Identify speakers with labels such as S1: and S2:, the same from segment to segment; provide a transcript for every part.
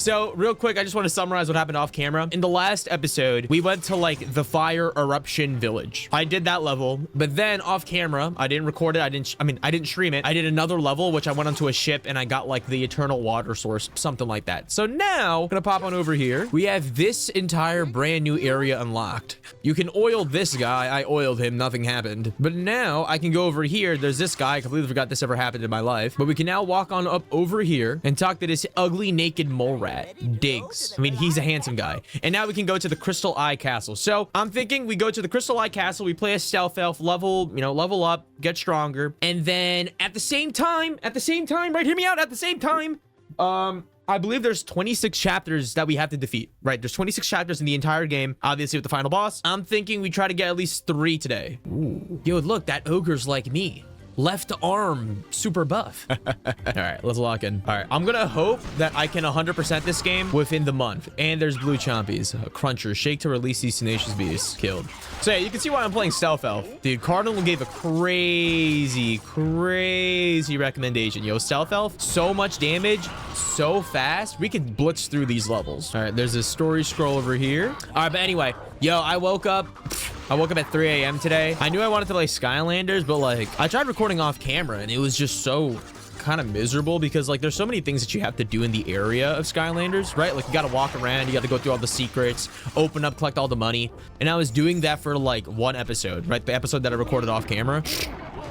S1: So real quick, I just want to summarize what happened off camera. In the last episode, we went to like the fire eruption village. I did that level, but then off camera, I didn't record it. I didn't stream it. I did another level, which I went onto a ship and I got like the eternal water source, something like that. So now I'm gonna pop on over here. We have this entire brand new area unlocked. You can oil this guy. I oiled him, nothing happened. But now I can go over here. There's this guy. I completely forgot this ever happened in my life. But we can now walk on up over here and talk to this ugly naked mole rat, Diggs. I mean, he's a handsome guy. And now we can go to the Crystal Eye Castle. So I'm thinking we go to the Crystal Eye Castle. We play a stealth elf, level up, get stronger. And then at the same time, right, hear me out, at the same time, I believe there's 26 chapters that we have to defeat, right? There's 26 chapters in the entire game, obviously with the final boss. I'm thinking we try to get at least 3 today. Ooh. Yo, look, that ogre's like me. Left arm, super buff. All right, let's lock in. All right, I'm gonna hope that I can 100% this game within the month. And there's blue chompies, crunchers, shake to release these tenacious beasts, killed. So yeah, you can see why I'm playing stealth elf. Dude, Cardinal gave a crazy recommendation. Yo, stealth elf, so much damage, so fast. We can blitz through these levels. All right, there's a story scroll over here. All right, but anyway, yo, I woke up at 3 a.m. today. I knew I wanted to play Skylanders, but like I tried recording off camera and it was just so kind of miserable because like there's so many things that you have to do in the area of Skylanders, right? Like you got to walk around, you got to go through all the secrets, open up, collect all the money. And I was doing that for like 1 episode, right? The episode that I recorded off camera.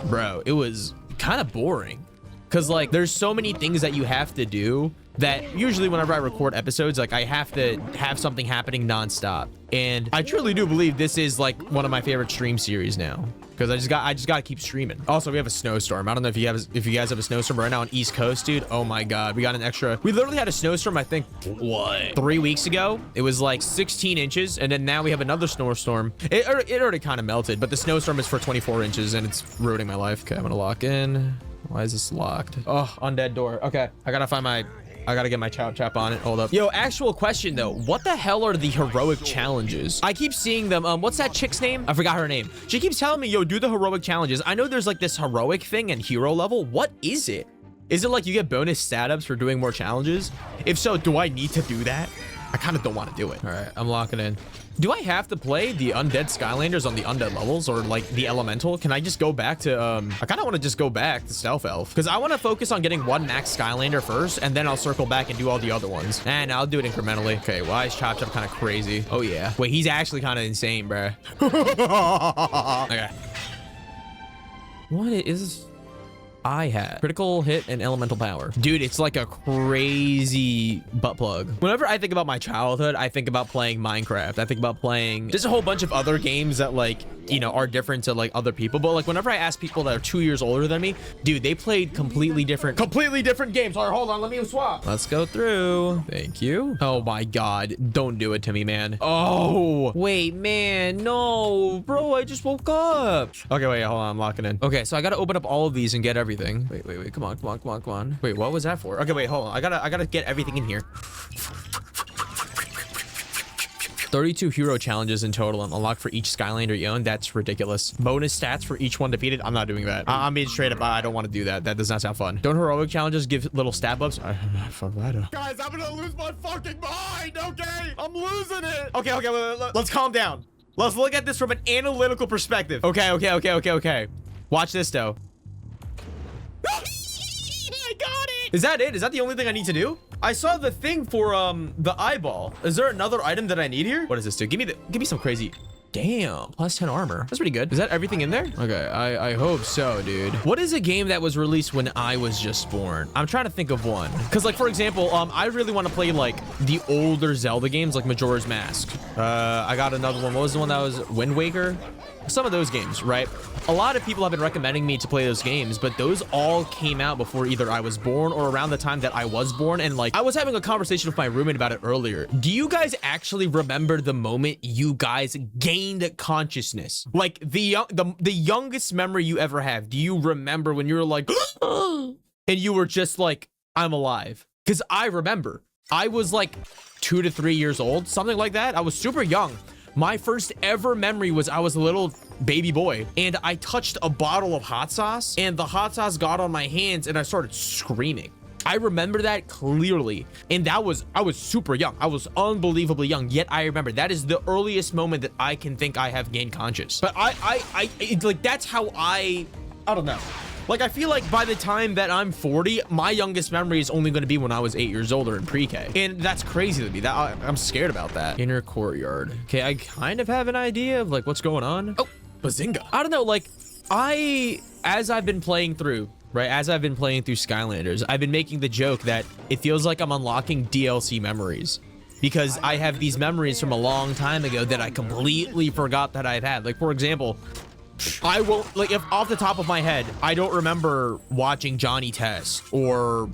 S1: Bro, it was kind of boring because like there's so many things that you have to do that usually whenever I record episodes, like I have to have something happening nonstop. And I truly do believe this is like one of my favorite stream series now because I just got to keep streaming. Also, we have a snowstorm. I don't know if you guys have a snowstorm right now on East Coast, dude. Oh my God, we got an extra. We literally had a snowstorm, I think, what, 3 weeks ago? It was like 16 inches. And then now we have another snowstorm. It already kind of melted, but the snowstorm is for 24 inches and it's ruining my life. Okay, I'm gonna lock in. Why is this locked? Oh, undead door. Okay, I gotta get my chop on it. Hold up. Yo, actual question though. What the hell are the heroic challenges? I keep seeing them. What's that chick's name? I forgot her name. She keeps telling me, yo, do the heroic challenges. I know there's like this heroic thing and hero level. What is it? Is it like you get bonus stat ups for doing more challenges? If so, do I need to do that? I kind of don't want to do it. All right, I'm locking in. Do I have to play the undead Skylanders on the undead levels or like the elemental? Can I just go back to, I kind of want to just go back to stealth elf because I want to focus on getting 1 max Skylander first and then I'll circle back and do all the other ones. And I'll do it incrementally. Okay, why is Chop kind of crazy? Oh yeah. Wait, he's actually kind of insane, bruh. Okay. What is I have? Critical hit and elemental power. Dude, it's like a crazy butt plug. Whenever I think about my childhood, I think about playing Minecraft. I think about playing just a whole bunch of other games that like, you know, are different to like other people. But like whenever I ask people that are 2 years older than me, dude, they played completely different games. All right, hold on, let me swap. Let's go through. Thank you. Oh my God, don't do it to me, man. Oh, wait, man, no, bro, I just woke up. Okay, wait, hold on, I'm locking in. Okay, so I gotta open up all of these and get everything. Wait, come on. Wait, what was that for? Okay, wait, hold on. I gotta get everything in here. 32 hero challenges in total unlocked for each Skylander you own. That's ridiculous. Bonus stats for each one defeated. I'm not doing that. I'm being straight up. I don't want to do that. That does not sound fun. Don't heroic challenges give little stat buffs? Fuck that. Guys, I'm gonna lose my fucking mind, okay? I'm losing it. Okay, let's calm down. Let's look at this from an analytical perspective. Okay. Watch this, though. I got it. Is that it? Is that the only thing I need to do? I saw the thing for the eyeball. Is there another item that I need here? What does this do? Give me some crazy. Damn, plus 10 armor. That's pretty good. Is that everything in there? Okay, I hope so, dude. What is a game that was released when I was just born? I'm trying to think of one. Because like, for example, I really want to play like the older Zelda games like Majora's Mask. I got another one. What was the one that was Wind Waker? Some of those games, right? A lot of people have been recommending me to play those games, but those all came out before either I was born or around the time that I was born. And like, I was having a conversation with my roommate about it earlier. Do you guys actually remember the moment you guys gained consciousness? Like the youngest memory you ever have. Do you remember when you were like, and you were just like, I'm alive? Because I remember I was like 2 to 3 years old, something like that. I was super young. My first ever memory was I was a little baby boy and I touched a bottle of hot sauce and the hot sauce got on my hands and I started screaming. I remember that clearly. And I was super young. I was unbelievably young, yet I remember that is the earliest moment that I can think I have gained conscious. But it's like, that's how I don't know. Like, I feel like by the time that I'm 40, my youngest memory is only going to be when I was 8 years old or in pre-K. And that's crazy to me. I'm scared about that. Inner courtyard. Okay, I kind of have an idea of like what's going on. Oh, Bazinga. I don't know, like as I've been playing through, right? As I've been playing through Skylanders, I've been making the joke that it feels like I'm unlocking DLC memories. Because I have these memories from a long time ago that I completely forgot that I've had. Like, for example, I will, like, if off the top of my head, I don't remember watching Johnny Test or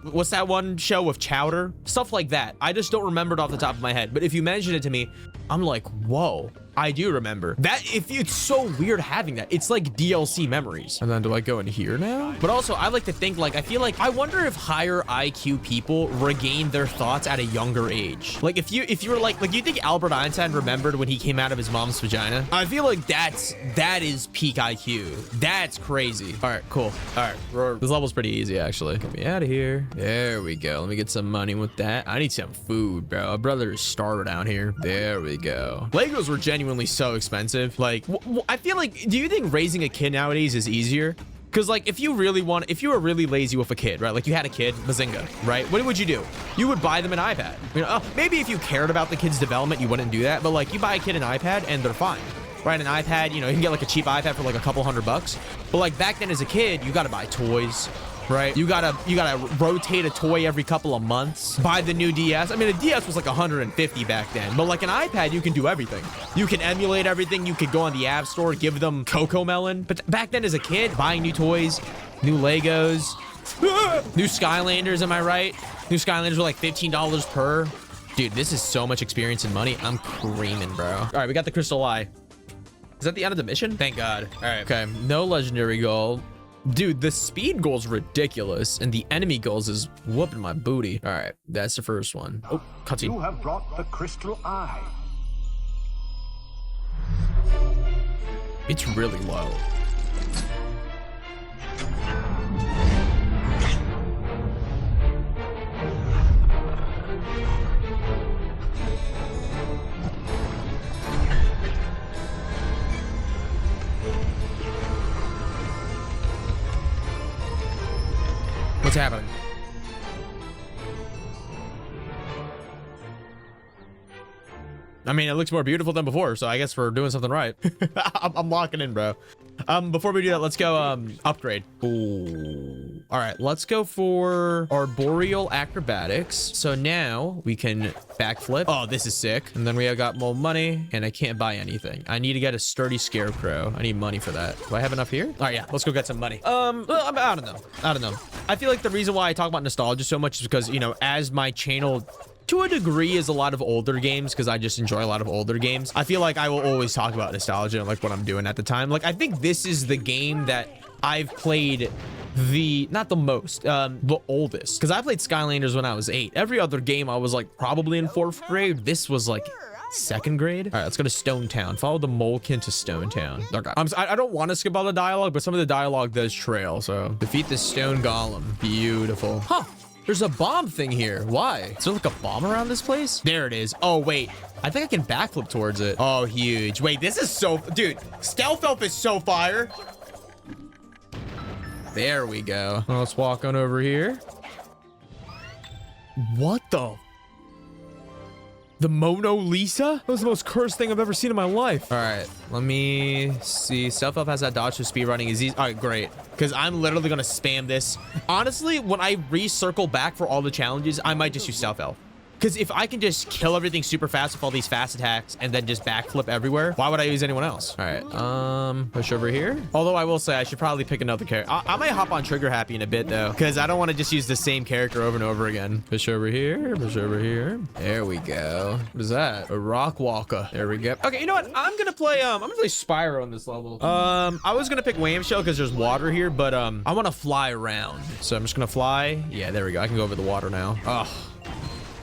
S1: what's that one show with Chowder? Stuff like that. I just don't remember it off the top of my head. But if you mention it to me, I'm like, whoa, I do remember that. It's so weird having that. It's like DLC memories. And then do I go in here now? But also I like to think, like, I feel like I wonder if higher IQ people regain their thoughts at a younger age. Like if you were like you think Albert Einstein remembered when he came out of his mom's vagina? I feel like that is peak IQ. That's crazy. All right, cool. All right, this level's pretty easy actually. Get me out of here. There we go. Let me get some money with that. I need some food, bro. A brother is starving down here. There we go. Legos were genuinely so expensive. Like, I feel like, do you think raising a kid nowadays is easier? Because like, if you were really lazy with a kid, right? Like you had a kid, Bazinga, right? What would you do? You would buy them an iPad. You know, maybe if you cared about the kid's development, you wouldn't do that. But like, you buy a kid an iPad and they're fine, right? An iPad, you know, you can get like a cheap iPad for like a couple $100. But like back then as a kid, you got to buy toys, right? You gotta rotate a toy every couple of months. Buy the new DS. I mean, a DS was like 150 back then, but like an iPad, you can do everything. You can emulate everything. You could go on the App Store, give them Coco Melon. But back then as a kid, buying new toys, new Legos, new Skylanders, am I right? New Skylanders were like $15 per. Dude, this is so much experience and money. I'm creaming, bro. All right, we got the Crystal Eye. Is that the end of the mission? Thank God. All right, okay. No legendary goal. Dude, the speed goal's ridiculous, and the enemy goals is whooping my booty. All right, that's the first one. Oh, cutscene.
S2: You have brought the Crystal Eye.
S1: It's really low. What's happening? I mean, it looks more beautiful than before, so I guess we're doing something right. I'm locking in, bro. Before we do that, let's go upgrade. Ooh. All right, let's go for arboreal acrobatics. So now we can backflip. Oh, this is sick. And then we have got more money, and I can't buy anything. I need to get a sturdy scarecrow. I need money for that. Do I have enough here? All right, yeah, let's go get some money. Well, I don't know. I don't know. I feel like the reason why I talk about nostalgia so much is because, you know, as my channel to a degree is a lot of older games, because I just enjoy a lot of older games, I feel like I will always talk about nostalgia and like what I'm doing at the time. Like, I think this is the game that I've played not the most, the oldest, because I played Skylanders when I was 8. Every other game I was like probably in 4th grade. This was like 2nd grade. All right, let's go to Stone Town. Follow the Molekin to Stone Town. Okay. I don't want to skip all the dialogue, but some of the dialogue does trail. So defeat the stone golem. Beautiful. Huh. There's a bomb thing here. Why? Is there like a bomb around this place? There it is. Oh, wait. I think I can backflip towards it. Oh, huge. Wait, this is so... Dude, Stealth Elf is so fire. There we go. Well, let's walk on over here. What the... The Mona Lisa? That was the most cursed thing I've ever seen in my life. All right, let me see. Stealth Elf has that dodge for speed running. Is easy. All right, great. Because I'm literally going to spam this. Honestly, when I recircle back for all the challenges, I might just use Stealth Elf. Because if I can just kill everything super fast with all these fast attacks and then just backflip everywhere, why would I use anyone else? All right, push over here. Although I will say I should probably pick another character. I might hop on Trigger Happy in a bit though, because I don't want to just use the same character over and over again. Push over here, push over here. There we go. What is that? A rock walker. There we go. Okay, you know what? I'm gonna play Spyro on this level. I was gonna pick Wham Shell because there's water here, but I want to fly around. So I'm just gonna fly. Yeah, there we go. I can go over the water now. Oh.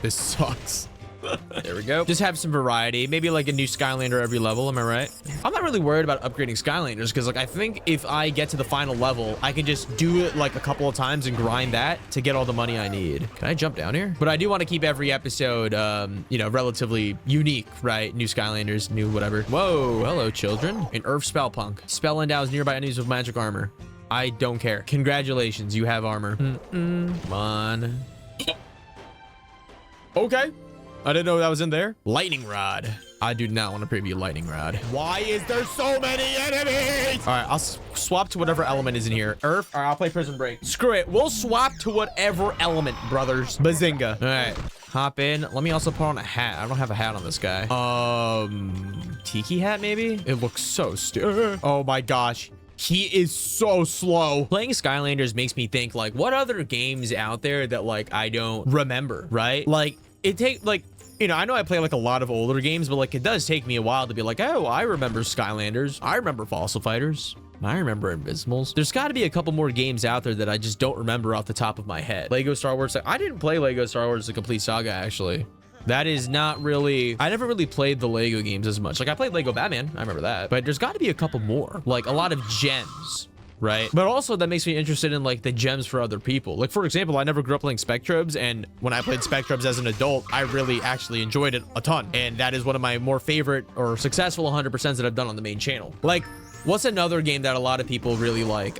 S1: This sucks. There we go. Just have some variety. Maybe like a new Skylander every level. Am I right? I'm not really worried about upgrading Skylanders because like I think if I get to the final level, I can just do it like a couple of times and grind that to get all the money I need. Can I jump down here? But I do want to keep every episode, you know, relatively unique, right? New Skylanders, new whatever. Whoa, hello, children. An Earth Spell Punk. Spell endows nearby enemies with magic armor. I don't care. Congratulations, you have armor. Come on. Okay. I didn't know that was in there. Lightning Rod. I do not want to preview Lightning Rod. Why is there so many enemies? All right, I'll swap to whatever element is in here. Earth. All right, I'll play Prison Break. Screw it. We'll swap to whatever element, brothers. Bazinga. All right. Hop in. Let me also put on a hat. I don't have a hat on this guy. Tiki hat, maybe? It looks so stupid. Oh my gosh. He is so slow. Playing Skylanders makes me think, like, what other games out there that, like, I don't remember, right? Like, it takes, like, you know, I know I play like a lot of older games, but like it does take me a while to be like, oh, I remember Skylanders. I remember Fossil Fighters. I remember Invisimals. There's got to be a couple more games out there that I just don't remember off the top of my head. Lego Star Wars. I didn't play Lego Star Wars The Complete Saga, actually. That is not really... I never really played the Lego games as much. Like, I played Lego Batman. I remember that. But there's got to be a couple more. Like, a lot of gems. Right? But also that makes me interested in like the gems for other people. Like, for example, I never grew up playing Spectrobes, and when I played Spectrobes as an adult, I really actually enjoyed it a ton. And that is one of my more favorite or successful 100% that I've done on the main channel. Like, what's another game that a lot of people really like?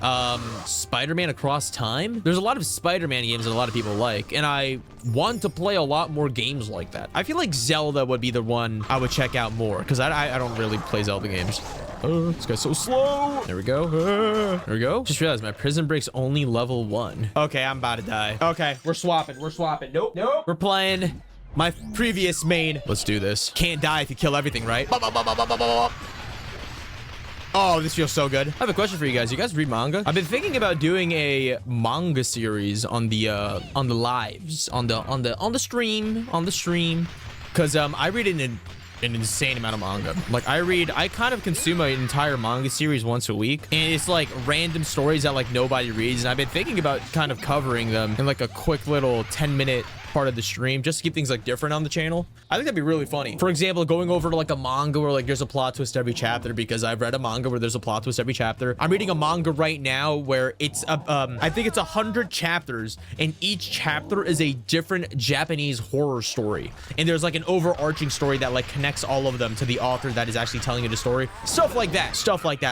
S1: Spider-Man Across Time? There's a lot of Spider-Man games that a lot of people like, and I want to play a lot more games like that. I feel like Zelda would be the one I would check out more, because I don't really play Zelda games. This guy's so slow. There we go. There we go. Just realized my Prison Break's only level 1. Okay, I'm about to die. Okay, we're swapping. We're swapping. Nope. Nope. We're playing my previous main. Let's do this. Can't die if you kill everything, right? Oh, this feels so good. I have a question for you guys. You guys read manga? I've been thinking about doing a manga series on the lives, on the stream, because I read it in an insane amount of manga. Like, I kind of consume an entire manga series once a week, and it's like random stories that like nobody reads, and I've been thinking about kind of covering them in like a quick little 10-minute part of the stream just to keep things like different on the channel. I think that'd be really funny. For example, going over to like a manga where like there's a plot twist every chapter, because I've read a manga where there's a plot twist every chapter. I'm reading a manga right now where it's I think it's 100 chapters, and each chapter is a different Japanese horror story, and there's like an overarching story that like connects all of them to the author that is actually telling you the story. Stuff like that.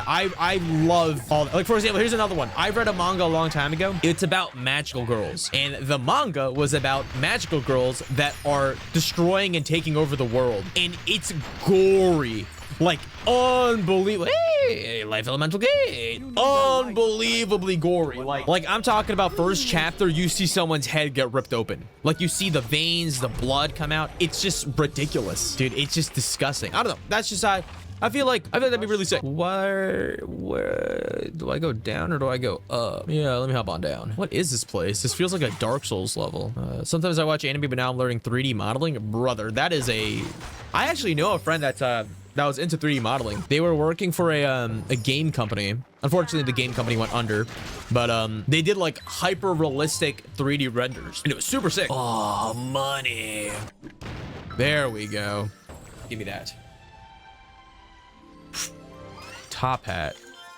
S1: I love all that. Like, for example, here's another one. I read a manga a long time ago. It's about magical girls, and the manga was about magical girls that are destroying and taking over the world, and it's gory, like unbelievable. Hey, Life Elemental Gate, unbelievably gory. Like I'm talking about first chapter, you see someone's head get ripped open, like you see the veins, the blood come out. It's just ridiculous, dude. It's just disgusting. I don't know, that's just how I feel like that'd be really sick. Where do I go, down or do I go up? Yeah, let me hop on down. What is this place? This feels like a Dark Souls level. Sometimes I watch anime, but now I'm learning 3D modeling. Brother, that is I actually know a friend that was into 3D modeling. They were working for a game company. Unfortunately, the game company went under, but they did like hyper realistic 3D renders, and it was super sick. Oh, money. There we go. Give me that. Top hat.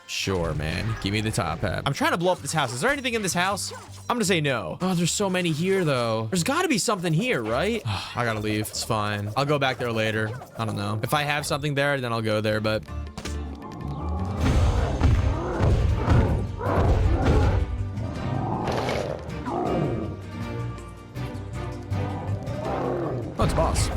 S1: Sure, man. Give me the top hat. I'm trying to blow up this house. Is there anything in this house? I'm gonna say no. Oh, there's so many here, though. There's got to be something here, right? I gotta leave. It's fine. I'll go back there later. I don't know. If I have something there, then I'll go there, but... Oh, it's boss.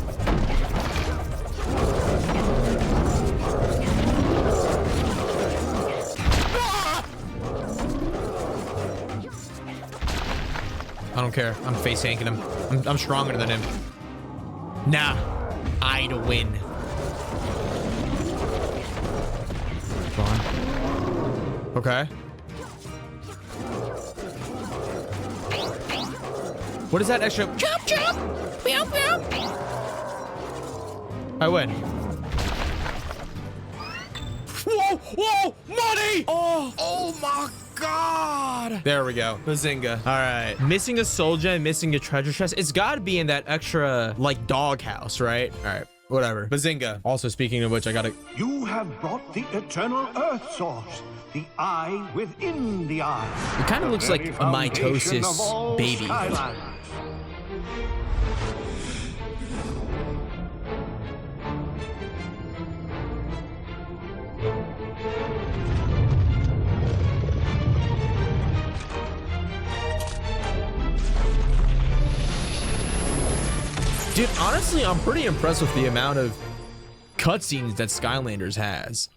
S1: I don't care. I'm face tanking him. I'm stronger than him. Nah, I'd win. Come on. Okay. What is that extra? Chop, chop. Meow, meow. I win. Whoa, whoa, money! Oh my God. There we go. Bazinga. All right. Missing a soul gem, missing a treasure chest. It's got to be in that extra, like, dog house, right? All right. Whatever. Bazinga. Also, speaking of which, I gotta...
S2: You have brought the eternal earth source, the eye within the eye.
S1: It kind of looks like a
S2: Foundation of
S1: mitosis
S2: all
S1: baby.
S2: Skylanders.
S1: Dude, honestly, I'm pretty impressed with the amount of cutscenes that Skylanders has.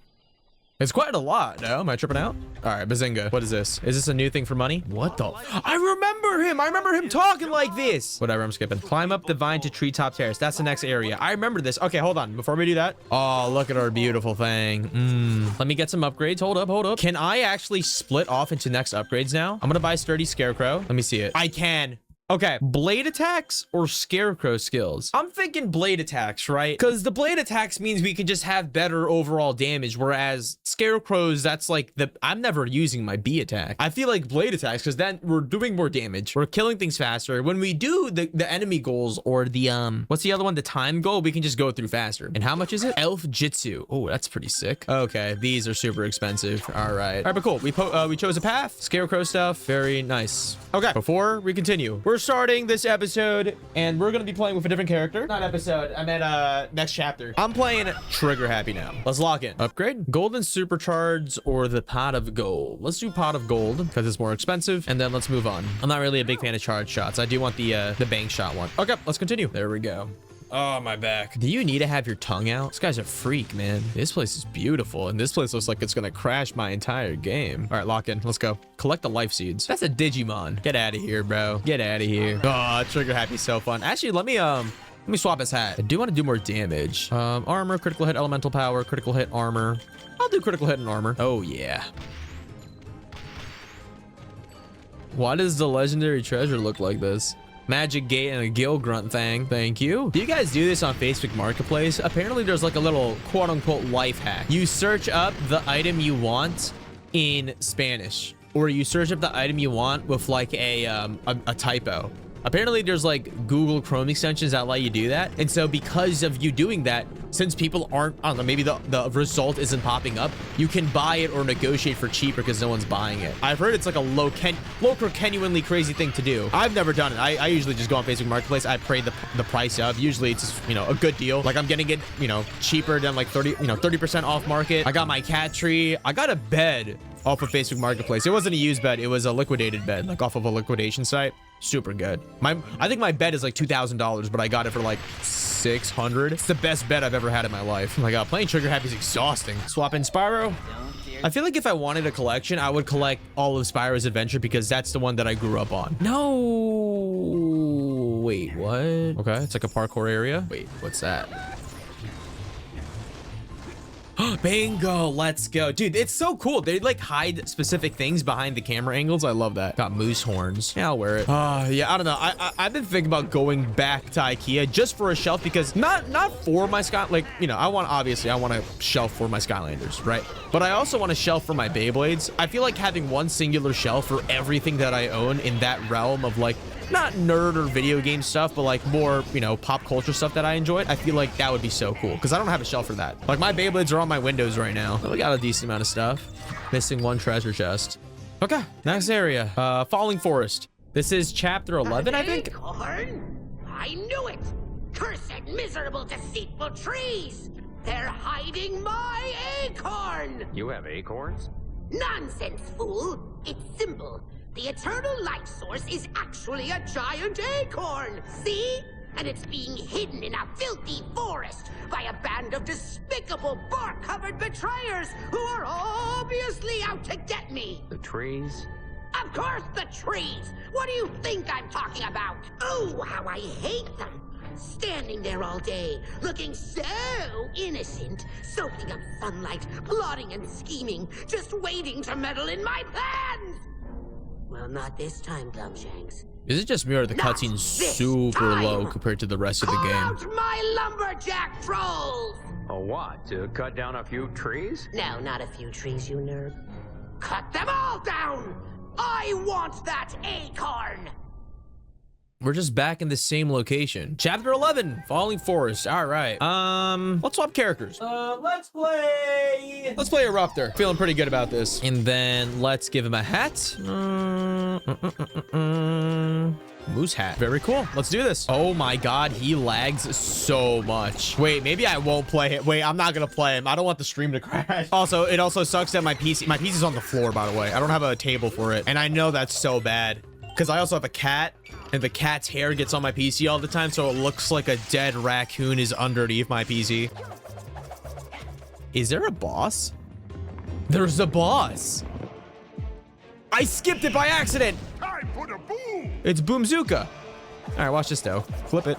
S1: It's quite a lot, no? Am I tripping out? All right, Bazinga. What is this? Is this a new thing for money? What the? I remember him. I remember him talking like this. Whatever, I'm skipping. Climb up the vine to Treetop Terrace. That's the next area. I remember this. Okay, hold on. Before we do that. Oh, look at our beautiful thing. Let me get some upgrades. Hold up, hold up. Can I actually split off into next upgrades now? I'm gonna buy Sturdy Scarecrow. Let me see it. I can. Okay, blade attacks or scarecrow skills? I'm thinking blade attacks, right? Because the blade attacks means we can just have better overall damage, whereas scarecrows, that's like I'm never using my B attack. I feel like blade attacks, because then we're doing more damage. We're killing things faster. When we do the enemy goals or the, what's the other one? The time goal, we can just go through faster. And how much is it? Elf Jitsu. Oh, that's pretty sick. Okay, these are super expensive. All right, but cool. We chose a path. Scarecrow stuff, very nice. Okay, before we continue, we're starting this episode and we're gonna be playing with a different character. Not episode, I meant next chapter. I'm playing Trigger Happy now. Let's lock in. Upgrade golden supercharge or the pot of gold. Let's do pot of gold because it's more expensive, and then let's move on. I'm not really a big fan of charge shots. I do want the bank shot one. Okay, let's continue. There we go. Oh, my back. Do you need to have your tongue out? This guy's a freak, man. This place is beautiful, and this place looks like it's gonna crash my entire game. All right, lock in. Let's go. Collect the life seeds. That's a Digimon. Get out of here, bro. Get out of here. Oh, Trigger Happy's so fun. Actually, let me swap his hat. I do want to do more damage. Armor, critical hit, elemental power, critical hit, armor. I'll do critical hit and armor. Oh, yeah. Why does the legendary treasure look like this? Magic gate and a gill grunt thing. Thank you. Do you guys do this on Facebook Marketplace? Apparently there's like a little quote-unquote life hack. You search up the item you want in Spanish, or you search up the item you want with like a typo. Apparently there's like Google Chrome extensions that let you do that. And so because of you doing that, since people aren't, I don't know, maybe the result isn't popping up, you can buy it or negotiate for cheaper because no one's buying it. I've heard it's like a low genuinely crazy thing to do. I've never done it. I usually just go on Facebook Marketplace. I pray the price up. Usually it's just, you know, a good deal. Like I'm getting it, you know, cheaper than like 30% off market. I got my cat tree. I got a bed off of Facebook Marketplace. It wasn't a used bed. It was a liquidated bed, like off of a liquidation site. Super good. I think my bed is like $2,000, but I got it for like $600. It's the best bed I've ever had in my life. Oh my God, playing Trigger Happy is exhausting. Swap in Spyro. I feel like if I wanted a collection, I would collect all of Spyro's Adventure because that's the one that I grew up on. No, wait, what? Okay, it's like a parkour area. Wait, what's that? Bingo, let's go. Dude, it's so cool. They like hide specific things behind the camera angles. I love that. Got moose horns. Yeah, I'll wear it. Yeah, I don't know. I've been thinking about going back to IKEA just for a shelf because not for my like, you know, I want a shelf for my Skylanders, right? But I also want a shelf for my Beyblades. I feel like having one singular shelf for everything that I own in that realm of like, not nerd or video game stuff, but like more, you know, pop culture stuff that I enjoy. I feel like that would be so cool because I don't have a shelf for that. Like my Beyblades are on my windows right now. We got a decent amount of stuff. Missing one treasure chest. Okay, next area. Falling Forest. This is chapter 11, I think.
S3: Acorn? I knew it! Cursed, miserable, deceitful trees! They're hiding my acorn!
S4: You have acorns?
S3: Nonsense, fool! It's simple. The eternal light source is actually a giant acorn! See? And it's being hidden in a filthy forest by a band of despicable bark-covered betrayers who are obviously out to get me!
S4: The trees?
S3: Of course the trees! What do you think I'm talking about? Oh, how I hate them! Standing there all day, looking so innocent, soaking up sunlight, plotting and scheming, just waiting to meddle in my plans! Well, not this time, Gumshanks.
S1: Is it just me or the cutscene's super low compared to the rest of the game?
S3: Call out my lumberjack trolls!
S4: A what? To cut down a few trees?
S3: No, not a few trees, you nerd. Cut them all down! I want that acorn!
S1: We're just back in the same location. Chapter 11, Falling Forest. All right. Let's swap characters. Let's play Eruptor. Feeling pretty good about this. And then let's give him a hat. Moose hat. Very cool. Let's do this. Oh my God, he lags so much. Wait, maybe I won't play it. Wait, I'm not gonna play him. I don't want the stream to crash. Also, it also sucks that my PC is on the floor, by the way. I don't have a table for it. And I know that's so bad because I also have a cat. And the cat's hair gets on my PC all the time, so it looks like a dead raccoon is underneath my PC. Is there a boss? There's a boss. I skipped it by accident.
S2: Time for the boom!
S1: It's Boomzooka. All right, watch this though. Flip it.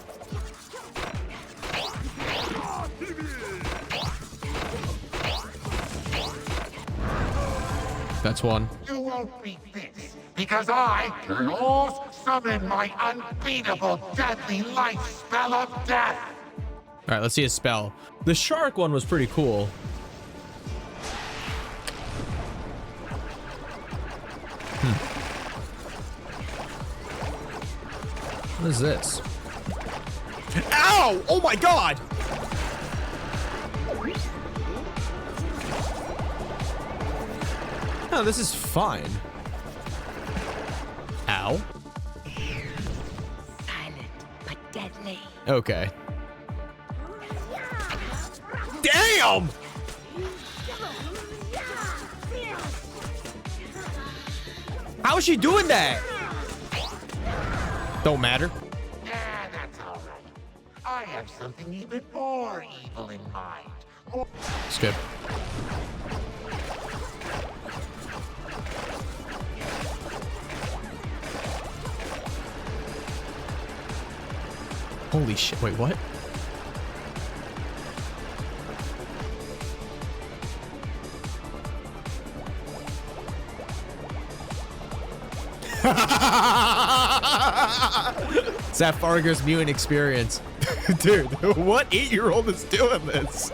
S1: That's one.
S4: You won't beat this, because I, Lord, summon my unbeatable deadly life spell of death.
S1: All right, let's see his spell. The shark one was pretty cool. What is this? Ow! Oh my God! Oh, this is fine. Ow.
S3: Silent but deadly.
S1: Okay. Damn! How is she doing that? Don't matter.
S4: Yeah, that's all right. I have something even more evil in mind.
S1: Skip. Holy shit, wait, what? It's that Fargo's mutant experience. Dude, what 8-year-old is doing this?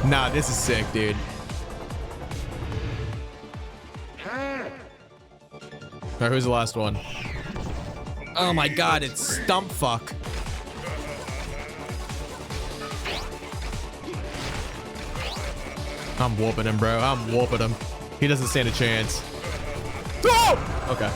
S1: Nah, this is sick, dude. All right, who's the last one? Oh my God, it's Stump Fuck. I'm whooping him, bro. I'm whooping him. He doesn't stand a chance. Oh! Okay.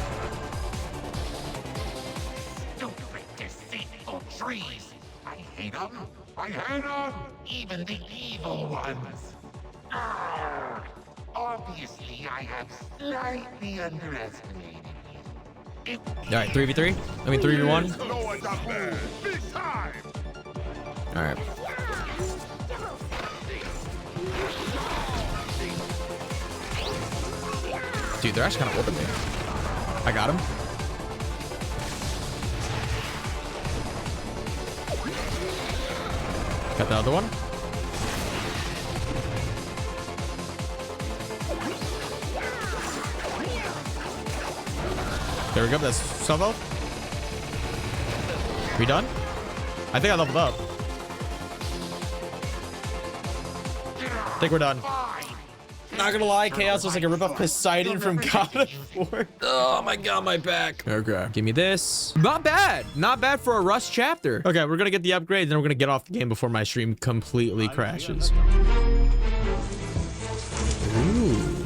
S4: Stupid, deceitful trees. I hate them. I hate them. Even the evil ones. Arrgh. Obviously, I have slightly underestimated you.
S1: All right, 3v3? I mean, 3v1?
S2: Lower the man! Big time!
S1: All right. Dude, they're actually kind of whooping me. I got him. Got the other one. There we go. That's Savo. We done? I think I leveled up. I think we're done. Not gonna lie, Chaos looks like a rip-off Poseidon from God of War. Oh my God, my back. Okay, give me this. Not bad. Not bad for a Rust chapter. Okay, we're gonna get the upgrade, then we're gonna get off the game before my stream completely crashes. Ooh.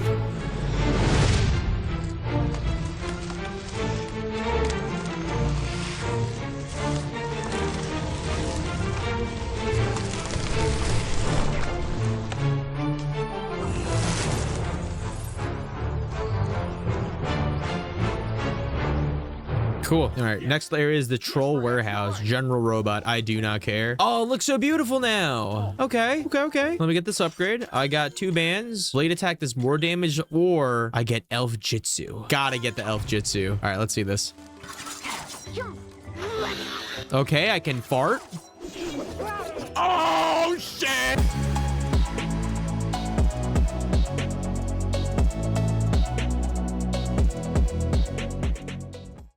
S1: Cool. All right, next area is the Troll Warehouse. General Robot. I do not care. Oh, it looks so beautiful now. Okay. Let me get this upgrade. I got 2 bands. Blade attack does more damage, or I get Elf Jitsu. Gotta get the Elf Jitsu. All right, let's see this. Okay, I can fart.